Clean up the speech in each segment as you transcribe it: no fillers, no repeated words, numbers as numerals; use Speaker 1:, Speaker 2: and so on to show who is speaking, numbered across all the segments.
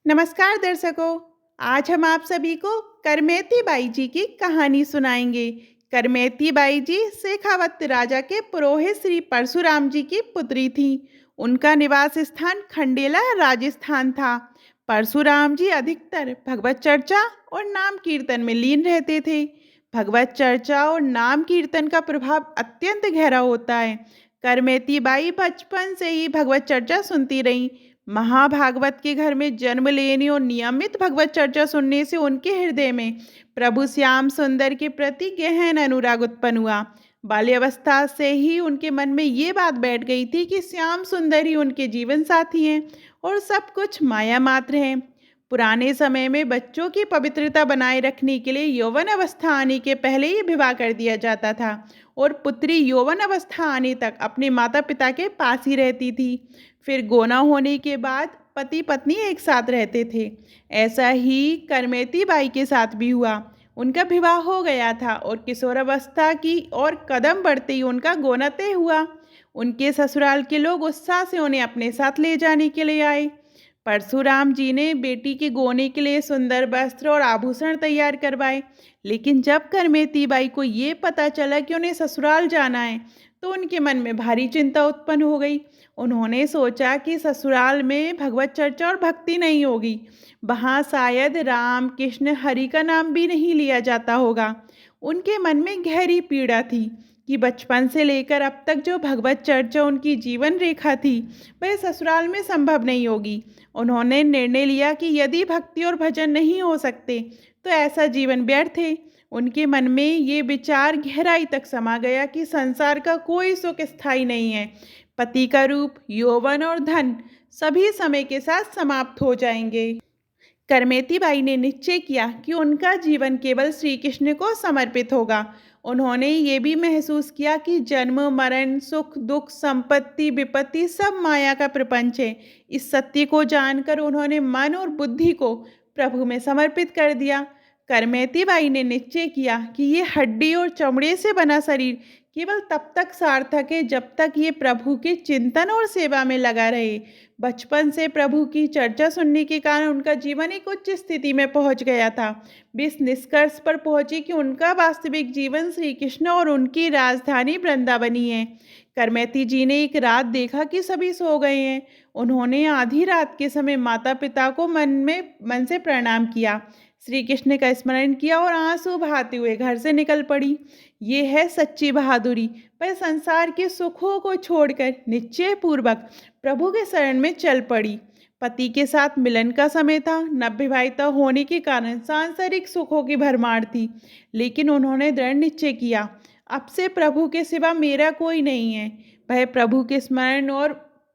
Speaker 1: नमस्कार दर्शकों। आज हम आप सभी को करमेती बाई जी की कहानी सुनाएंगे। करमेती बाई जी शेखावत राजा के पुरोहित श्री परशुराम जी की पुत्री थी। उनका निवास स्थान खंडेला राजस्थान था। परशुराम जी अधिकतर भगवत चर्चा और नाम कीर्तन में लीन रहते थे। भगवत चर्चा और नाम कीर्तन का प्रभाव अत्यंत गहरा होता है। करमेती बाई बचपन से ही भगवत चर्चा सुनती रही। महाभागवत के घर में जन्म लेने और नियमित भगवत चर्चा सुनने से उनके हृदय में प्रभु श्याम सुंदर के प्रति गहन अनुराग उत्पन्न हुआ। बाल्यावस्था से ही उनके मन में ये बात बैठ गई थी कि श्याम सुंदर ही उनके जीवन साथी हैं और सब कुछ माया मात्र है। पुराने समय में बच्चों की पवित्रता बनाए रखने के लिए यौवन अवस्था आने के पहले ही विवाह कर दिया जाता था और पुत्री यौवन अवस्था आने तक अपने माता पिता के पास ही रहती थी। फिर गोना होने के बाद पति पत्नी एक साथ रहते थे। ऐसा ही करमेती बाई के साथ भी हुआ। उनका विवाह हो गया था और किशोरावस्था की और कदम बढ़ते ही उनका गोना तय हुआ। उनके ससुराल के लोग उत्साह से उन्हें अपने साथ ले जाने के लिए आए। परशुराम जी ने बेटी के गोने के लिए सुंदर वस्त्र और आभूषण तैयार करवाए। लेकिन जब करमेती बाई को ये पता चला कि उन्हें ससुराल जाना है तो उनके मन में भारी चिंता उत्पन्न हो गई। उन्होंने सोचा कि ससुराल में भगवत चर्चा और भक्ति नहीं होगी। वहाँ शायद राम कृष्ण हरि का नाम भी नहीं लिया जाता होगा। उनके मन में गहरी पीड़ा थी कि बचपन से लेकर अब तक जो भगवत चर्चा उनकी जीवन रेखा थी वह ससुराल में संभव नहीं होगी। उन्होंने निर्णय लिया कि यदि भक्ति और भजन नहीं हो सकते तो ऐसा जीवन व्यर्थ है। उनके मन में ये विचार गहराई तक समा गया कि संसार का कोई सुख स्थायी नहीं है। पति का रूप, यौवन और धन सभी समय के साथ समाप्त हो जाएंगे। करमेती बाई ने निश्चय किया कि उनका जीवन केवल श्री कृष्ण को समर्पित होगा। उन्होंने ये भी महसूस किया कि जन्म मरण सुख दुख संपत्ति विपत्ति सब माया का प्रपंच है। इस सत्य को जानकर उन्होंने मन और बुद्धि को प्रभु में समर्पित कर दिया। करमेती बाई ने निश्चय किया कि ये हड्डी और चमड़े से बना शरीर केवल तब तक सार्थक है जब तक ये प्रभु के चिंतन और सेवा में लगा रहे। बचपन से प्रभु की चर्चा सुनने के कारण उनका जीवन एक उच्च स्थिति में पहुंच गया था। वे इस निष्कर्ष पर पहुंचे कि उनका वास्तविक जीवन श्री कृष्ण और उनकी राजधानी वृंदावनी है। करमेती जी ने एक रात देखा कि सभी सो गए हैं। उन्होंने आधी रात के समय माता पिता को मन से प्रणाम किया, श्री कृष्ण का स्मरण किया और आंसू बहाते हुए घर से निकल पड़ी। ये है सच्ची बहादुरी। वह संसार के सुखों को छोड़कर निश्चय पूर्वक प्रभु के शरण में चल पड़ी। पति के साथ मिलन का समय था। नवविवाहिता होने के कारण सांसारिक सुखों की भरमार थी, लेकिन उन्होंने दृढ़ निश्चय किया, अब से प्रभु के सिवा मेरा कोई नहीं है। वह प्रभु के स्मरण और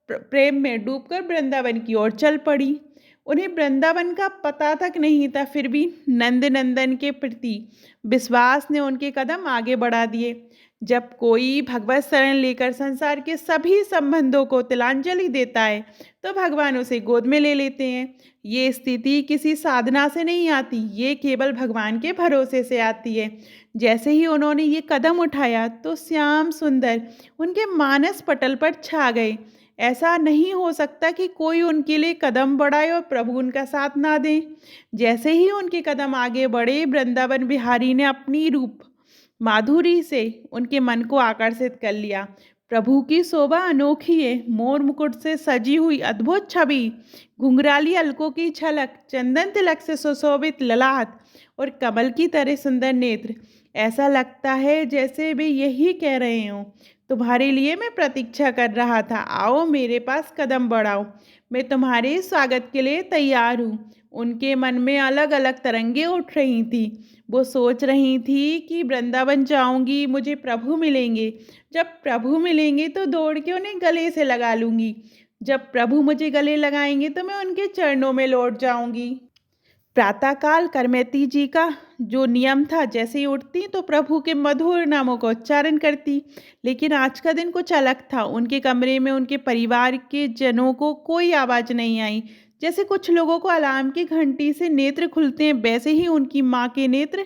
Speaker 1: प्रेम में डूबकर वृंदावन की ओर चल पड़ी। उन्हें वृंदावन का पता तक नहीं था, फिर भी नंद नंदन के प्रति विश्वास ने उनके कदम आगे बढ़ा दिए। जब कोई भगवत शरण लेकर संसार के सभी संबंधों को तिलांजलि देता है तो भगवान उसे गोद में ले लेते हैं। ये स्थिति किसी साधना से नहीं आती, ये केवल भगवान के भरोसे से आती है। जैसे ही उन्होंने ये कदम उठाया तो श्याम सुंदर उनके मानस पटल पर छा गए। ऐसा नहीं हो सकता कि कोई उनके लिए कदम बढ़ाए और प्रभु उनका साथ ना दें। जैसे ही उनके कदम आगे बढ़े, वृंदावन बिहारी ने अपनी रूप माधुरी से उनके मन को आकर्षित कर लिया। प्रभु की शोभा अनोखी है। मोर मुकुट से सजी हुई अद्भुत छवि, घुंघराली अलकों की झलक, चंदन तिलक से सुशोभित ललाट और कमल की तरह सुंदर नेत्र। ऐसा लगता है जैसे वे यही कह रहे हों, तुम्हारे लिए मैं प्रतीक्षा कर रहा था, आओ मेरे पास कदम बढ़ाओ, मैं तुम्हारे स्वागत के लिए तैयार हूँ। उनके मन में अलग अलग तरंगे उठ रही थी। वो सोच रही थी कि वृंदावन जाऊंगी, मुझे प्रभु मिलेंगे। जब प्रभु मिलेंगे तो दौड़ के उन्हें गले से लगा लूंगी। जब प्रभु मुझे गले लगाएंगे तो मैं उनके चरणों में लौट जाऊंगी। प्रातःकाल करमेती जी का जो नियम था, जैसे ही उठती तो प्रभु के मधुर नामों का उच्चारण करती। लेकिन आज का दिन कुछ अलग था। उनके कमरे में उनके परिवार के जनों को कोई आवाज़ नहीं आई। जैसे कुछ लोगों को अलार्म की घंटी से नेत्र खुलते हैं, वैसे ही उनकी माँ के नेत्र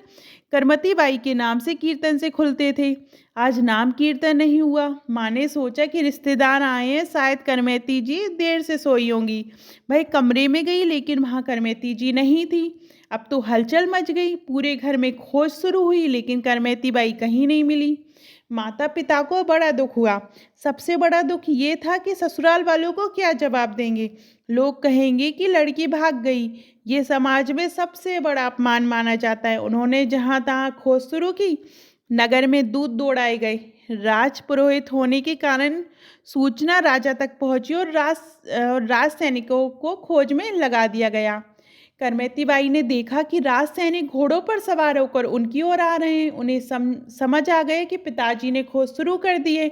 Speaker 1: करमती बाई के नाम से कीर्तन से खुलते थे। आज नाम कीर्तन नहीं हुआ। माँ ने सोचा कि रिश्तेदार आए हैं, शायद करमेती जी देर से सोई होंगी। वह कमरे में गई लेकिन वहाँ करमेती जी नहीं थी। अब तो हलचल मच गई। पूरे घर में खोज शुरू हुई लेकिन करमेती बाई कहीं नहीं मिली। माता पिता को बड़ा दुख हुआ। सबसे बड़ा दुख ये था कि ससुराल वालों को क्या जवाब देंगे। लोग कहेंगे कि लड़की भाग गई। ये समाज में सबसे बड़ा अपमान माना जाता है। उन्होंने जहाँ तहाँ खोज शुरू की। नगर में दूध दौड़ाए गए। राज पुरोहित होने के कारण सूचना राजा तक पहुंची और राज सैनिकों को खोज में लगा दिया गया। करमेती बाई ने देखा कि राज सैनिक घोड़ों पर सवार होकर उनकी ओर आ रहे हैं। उन्हें समझ आ गए कि पिताजी ने खोज शुरू कर दी है।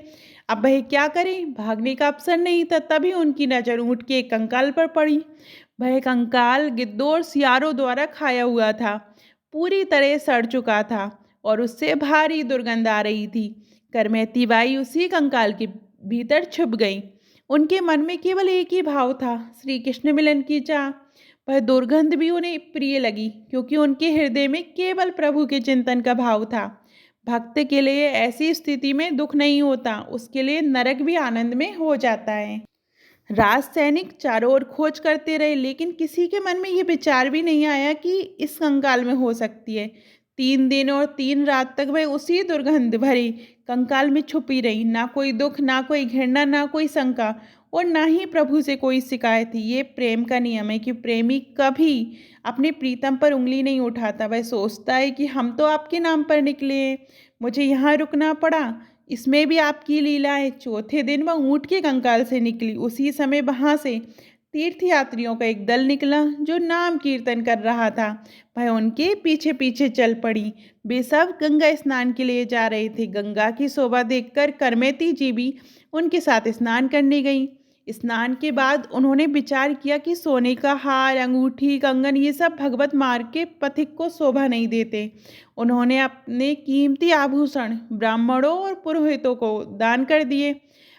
Speaker 1: अब वह क्या करें, भागने का अवसर नहीं था। तभी उनकी नज़र ऊँट के एक कंकाल पर पड़ी। वह कंकाल गिद्धों और सियारों द्वारा खाया हुआ था, पूरी तरह सड़ चुका था और उससे भारी दुर्गंध आ रही थी। करमेती बाई उसी कंकाल के भीतर छुप गई। उनके मन में केवल एक ही भाव था, श्री कृष्ण मिलन की चाह। वह दुर्गंध भी उन्हें प्रिय लगी क्योंकि उनके हृदय में केवल प्रभु के चिंतन का भाव था। भक्त के लिए ऐसी स्थिति में दुख नहीं होता, उसके लिए नरक भी आनंद में हो जाता है। राज सैनिक चारों ओर खोज करते रहे लेकिन किसी के मन में ये विचार भी नहीं आया कि इस कंकाल में हो सकती है। 3 दिन और 3 रात तक वह उसी दुर्गंध भरी कंकाल में छुपी रही। ना कोई दुख, ना कोई घृणा, ना कोई शंका और ना ही प्रभु से कोई शिकायत थी। ये प्रेम का नियम है कि प्रेमी कभी अपने प्रीतम पर उंगली नहीं उठाता। वह सोचता है कि हम तो आपके नाम पर निकले हैं, मुझे यहाँ रुकना पड़ा, इसमें भी आपकी लीला है। चौथे दिन वह ऊँट के कंकाल से निकली। उसी समय वहाँ से तीर्थयात्रियों का एक दल निकला जो नाम कीर्तन कर रहा था। वह उनके पीछे पीछे चल पड़ी। वे सब गंगा स्नान के लिए जा रहे थे। गंगा की शोभा देखकर करमेती जी भी उनके साथ स्नान करने गई। स्नान के बाद उन्होंने विचार किया कि सोने का हार, अंगूठी, कंगन ये सब भगवत मार्ग के पथिक को शोभा नहीं देते। उन्होंने अपने कीमती आभूषण ब्राह्मणों और पुरोहितों को दान कर दिए।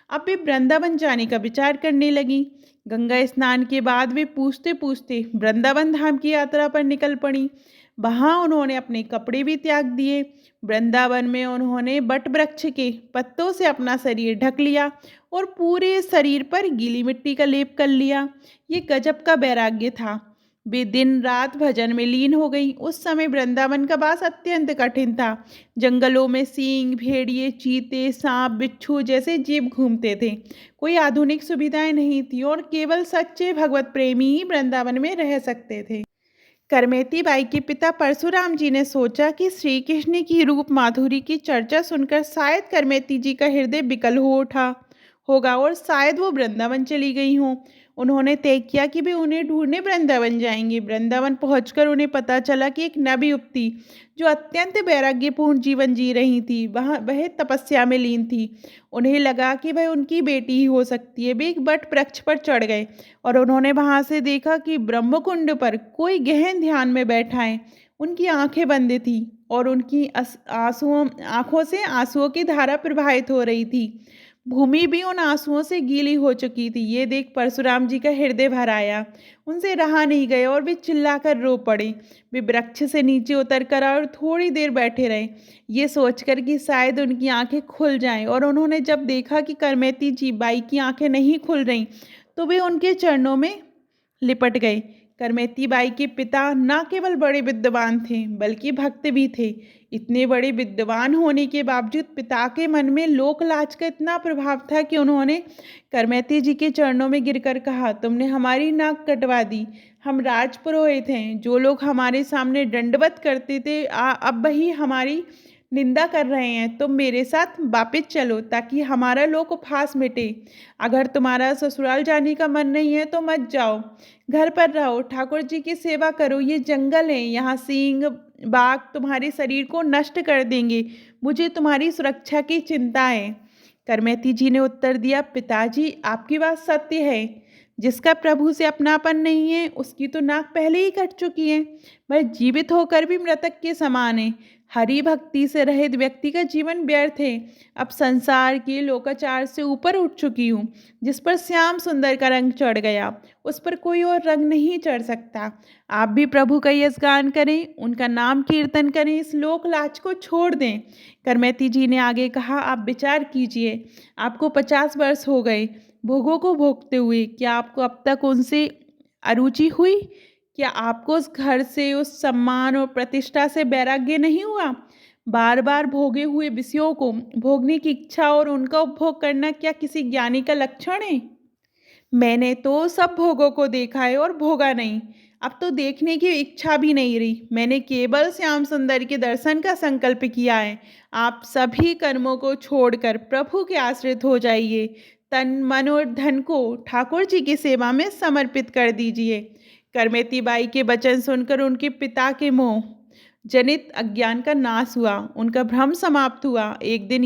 Speaker 1: अब वे वृंदावन जाने का विचार करने लगी। गंगा स्नान के बाद वे पूछते पूछते वृंदावन धाम की यात्रा पर निकल पड़ी। वहाँ उन्होंने अपने कपड़े भी त्याग दिए। वृंदावन में उन्होंने बट वृक्ष के पत्तों से अपना शरीर ढक लिया और पूरे शरीर पर गीली मिट्टी का लेप कर लिया। ये गजब का वैराग्य था। वे दिन रात भजन में लीन हो गई। उस समय वृंदावन का वास अत्यंत कठिन था। जंगलों में सींग, भेड़िए, चीते, सांप, बिच्छू जैसे जीव घूमते थे। कोई आधुनिक सुविधाएं नहीं थी और केवल सच्चे भगवत प्रेमी ही वृंदावन में रह सकते थे। करमेती बाई के पिता परशुराम जी ने सोचा कि श्री कृष्ण की रूप माधुरी की चर्चा सुनकर शायद करमेती जी का हृदय विकल हो उठा होगा और शायद वो वृंदावन चली गई हों। उन्होंने तय किया कि वे उन्हें ढूंढने वृंदावन जाएंगे। वृंदावन पहुंचकर उन्हें पता चला कि एक नव युवती जो अत्यंत वैराग्यपूर्ण जीवन जी रही थी वह तपस्या में लीन थी। उन्हें लगा कि वह उनकी बेटी ही हो सकती है। वे एक बट वृक्ष पर चढ़ गए और उन्होंने वहां से देखा कि ब्रह्मकुंड पर कोई गहन ध्यान में बैठा है। उनकी आंखें बंद थी और उनकी आंखों से आंसुओं की धारा प्रवाहित हो रही थी। भूमि भी उन आंसुओं से गीली हो चुकी थी। ये देख परशुराम जी का हृदय भर आया। उनसे रहा नहीं गए और वे चिल्लाकर रो पड़े। वे वृक्ष से नीचे उतर कर और थोड़ी देर बैठे रहे, ये सोचकर कि शायद उनकी आंखें खुल जाएं। और उन्होंने जब देखा कि करमेती जी बाई की आंखें नहीं खुल रहीं तो वे उनके चरणों में लिपट गए। करमेती बाई के पिता न केवल बड़े विद्वान थे बल्कि भक्त भी थे। इतने बड़े विद्वान होने के बावजूद पिता के मन में लोक लाज का इतना प्रभाव था कि उन्होंने करमेती जी के चरणों में गिरकर कहा, तुमने हमारी नाक कटवा दी। हम राजपुरोहित हैं। जो लोग हमारे सामने दंडवत करते थे अब वही हमारी निंदा कर रहे हैं। तुम मेरे साथ वापिस चलो ताकि हमारा लोक उपहास मिटे। अगर तुम्हारा ससुराल जाने का मन नहीं है तो मत जाओ, घर पर रहो, ठाकुर जी की सेवा करो। ये जंगल है, यहाँ सिंह बाघ तुम्हारे शरीर को नष्ट कर देंगे। मुझे तुम्हारी सुरक्षा की चिंता है। करमेती जी ने उत्तर दिया, पिताजी आपकी बात सत्य है। जिसका प्रभु से अपनापन नहीं है उसकी तो नाक पहले ही कट चुकी है। वह जीवित होकर भी मृतक के समान है। हरि भक्ति से रहित व्यक्ति का जीवन व्यर्थ है। अब संसार के लोकाचार से ऊपर उठ चुकी हूँ। जिस पर श्याम सुंदर का रंग चढ़ गया, उस पर कोई और रंग नहीं चढ़ सकता। आप भी प्रभु का यश गान करें, उनका नाम कीर्तन करें, इस लोक लाज को छोड़ दें। करमेती जी ने आगे कहा, आप विचार कीजिए, आपको 50 वर्ष हो गए भोगों को भोगते हुए। क्या आपको अब तक उनसे अरुचि हुई? क्या आपको उस घर से, उस सम्मान और प्रतिष्ठा से वैराग्य नहीं हुआ? बार बार भोगे हुए विषयों को भोगने की इच्छा और उनका उपभोग करना क्या किसी ज्ञानी का लक्षण है? मैंने तो सब भोगों को देखा है और भोगा नहीं। अब तो देखने की इच्छा भी नहीं रही। मैंने केवल श्याम सुंदर के दर्शन का संकल्प किया है। आप सभी कर्मों को छोड़कर प्रभु के आश्रित हो जाइए। तन मन और धन को ठाकुर जी की सेवा में समर्पित कर दीजिए। करमेती बाई के वचन सुनकर उनके पिता के मोह जनित अज्ञान का नाश हुआ, उनका भ्रम समाप्त हुआ। एक दिन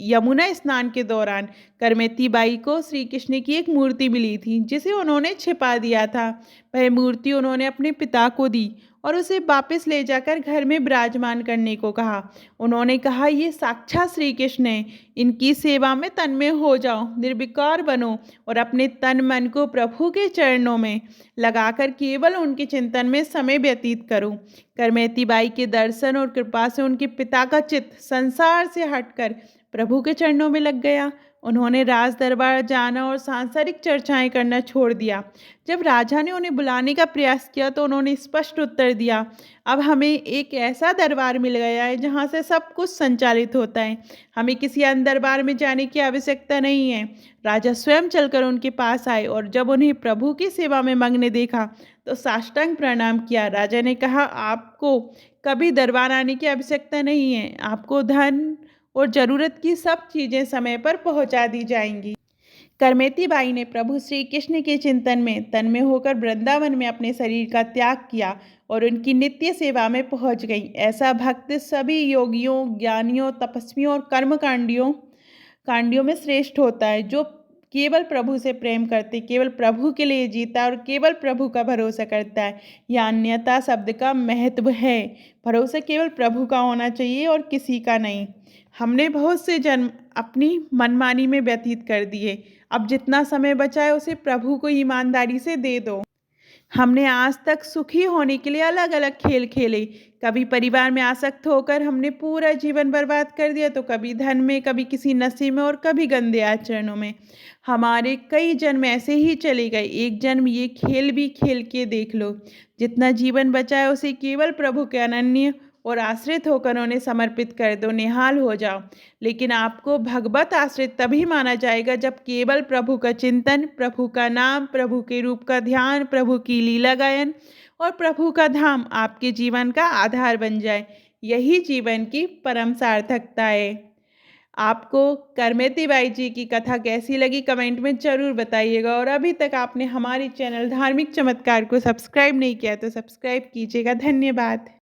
Speaker 1: यमुना स्नान के दौरान करमेती बाई को श्री कृष्ण की एक मूर्ति मिली थी, जिसे उन्होंने छिपा दिया था। वह मूर्ति उन्होंने अपने पिता को दी और उसे वापस ले जाकर घर में विराजमान करने को कहा। उन्होंने कहा, ये साक्षात श्री कृष्ण है, इनकी सेवा में तन्मय हो जाओ, निर्विकार बनो और अपने तन मन को प्रभु के चरणों में लगाकर केवल उनके चिंतन में समय व्यतीत करो। करमेती बाई के दर्शन और कृपा से उनके पिता का चित्त संसार से हटकर प्रभु के चरणों में लग गया। उन्होंने राज दरबार जाना और सांसारिक चर्चाएं करना छोड़ दिया। जब राजा ने उन्हें बुलाने का प्रयास किया तो उन्होंने स्पष्ट उत्तर दिया, अब हमें एक ऐसा दरबार मिल गया है जहाँ से सब कुछ संचालित होता है। हमें किसी अन्य दरबार में जाने की आवश्यकता नहीं है। राजा स्वयं चलकर उनके पास आए और जब उन्हें प्रभु की सेवा में मग्न देखा तो साष्टांग प्रणाम किया। राजा ने कहा, आपको कभी दरबार आने की आवश्यकता नहीं है। आपको धन और ज़रूरत की सब चीज़ें समय पर पहुंचा दी जाएंगी। करमेती बाई ने प्रभु श्री कृष्ण के चिंतन में तन्मय होकर वृंदावन में अपने शरीर का त्याग किया और उनकी नित्य सेवा में पहुंच गई। ऐसा भक्त सभी योगियों, ज्ञानियों, तपस्वियों और कांडियों में श्रेष्ठ होता है, जो केवल प्रभु से प्रेम करते, केवल प्रभु के लिए जीता और केवल प्रभु का भरोसा करता है। यह अन्यता शब्द का महत्व है। भरोसा केवल प्रभु का होना चाहिए और किसी का नहीं। हमने बहुत से जन्म अपनी मनमानी में व्यतीत कर दिए। अब जितना समय बचा है उसे प्रभु को ईमानदारी से दे दो। हमने आज तक सुखी होने के लिए अलग अलग खेल खेले। कभी परिवार में आसक्त होकर हमने पूरा जीवन बर्बाद कर दिया, तो कभी धन में, कभी किसी नशे में और कभी गंदे आचरणों में। हमारे कई जन्म ऐसे ही चले गए। एक जन्म ये खेल भी खेल के देख लो। जितना जीवन बचा है उसे केवल प्रभु के अनन्य और आश्रित होकर उन्हें समर्पित कर दो, निहाल हो जाओ। लेकिन आपको भगवत आश्रित तभी माना जाएगा जब केवल प्रभु का चिंतन, प्रभु का नाम, प्रभु के रूप का ध्यान, प्रभु की लीला गायन और प्रभु का धाम आपके जीवन का आधार बन जाए। यही जीवन की परम सार्थकता है। आपको करमेती बाई जी की कथा कैसी लगी कमेंट में ज़रूर बताइएगा। और अभी तक आपने हमारे चैनल धार्मिक चमत्कार को सब्सक्राइब नहीं किया तो सब्सक्राइब कीजिएगा। धन्यवाद।